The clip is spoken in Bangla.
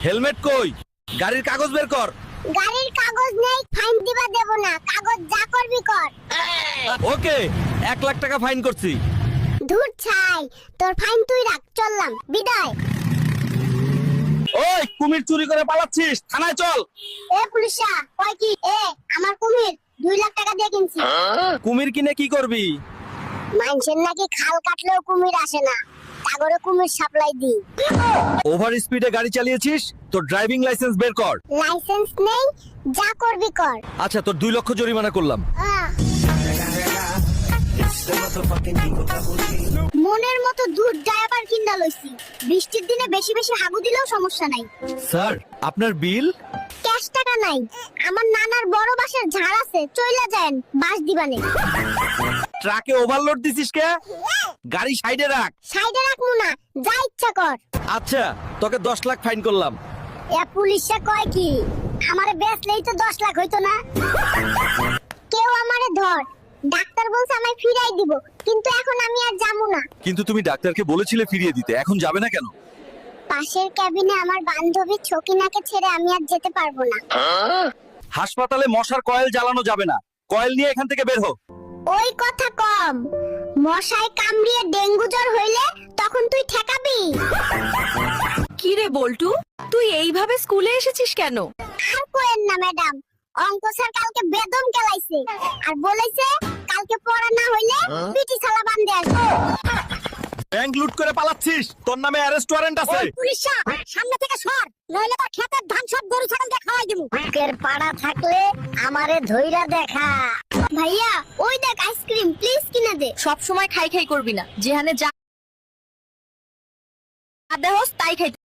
হেলমেট কই? গাড়ির কাগজ বের কর। গাড়ির কাগজ নেই, ফাইন দিবা দেব না, কাগজ যা করবি কর। ওকে, 1 লাখ টাকা ফাইন করছি। ধুর ছাই, তোর ফাইন তুই রাখ, চললাম, বিদায়। ওই কুমির চুরি করে পালাচ্ছিস, থানায় চল। এ পুলিশা, কয় কি? আমার কুমির 2 লাখ টাকা দিয়ে কিনছি। কুমির কিনে কি করবি? মানুষের নাকি খাল কাটলেও কুমির আসে না, সাগরে কুমির সাপ্লাই দি। ওভার স্পিডে গাড়ি চালিয়েছিস, তোর ড্রাইভিং লাইসেন্স বের কর। লাইসেন্স নেই, যা করবি কর। আচ্ছা, তোর 2 লক্ষ জরিমানা করলাম। মনের মতো দুধ ড্রাইভার কিনা লইছি। বৃষ্টির দিনে বেশি বেশি হাগু দিলেও সমস্যা নাই। স্যার, আপনার বিল? ক্যাশ টাকা নাই, আমার নানার বড় বাসের ঝাড় আছে, চইলা যান, বাস দিবানে। ট্রাকে ওভারলোড দিছিস কে? গাড়ি সাইডে রাখ। সাইডে রাখমু না, যা ইচ্ছা কর। আচ্ছা, তোকে 10 লাখ ফাইন করলাম। এ পুলিশে কয় কি? আমারে বেচলেই তো 10 লাখ হইতো না? কেউ আমারে ধর, ডাক্তার বলছে আমায় ফিরাই দিব, কিন্তু এখন আমি আর যাবো না। কিন্তু তুমি ডাক্তারকে বলেছিলে ফিরিয়ে দিতে, এখন যাবে না কেন? পাশের ক্যাবিনে আমার বান্ধবী ছকিনাকে ছেড়ে আমি আর যেতে পারবো না। হাসপাতালে মশার কয়েল জ্বালানো যাবে না, কয়েল নিয়ে এখান থেকে বের হো। ওই কথা কম, মশায় কামড়িয়ে ডেঙ্গু জ্বর হইলে তখন তুই ঠেকাবি। কি রে বল্টু, তুই এইভাবে স্কুলে এসেছিস কেন? আর কোয়েন না ম্যাডাম, অঙ্ক স্যার কালকে বেদম কেলাইছে আর বলেছে কালকে পড়া না হইলে পিটি ছালা বান্ধে আসবে। ব্যাংক লুট করে পালাচ্ছিস, তোর নামে অ্যারেস্ট ওয়ারেন্ট আছে। ওই পুলিশা, সামনে থেকে সর, নইলে তোর ক্ষেতের ধান সব গরু ছাগলকে খাওয়াই দেবো। বুকের পাড়া থাকলে আমারে ধইরা দেখা। ভাইয়া, ওই দেখ আইসক্রিম, প্লিজ কিনে দে। সব সময় খাই খাই করবি না, যেখানে যা দেহস তাই খাই।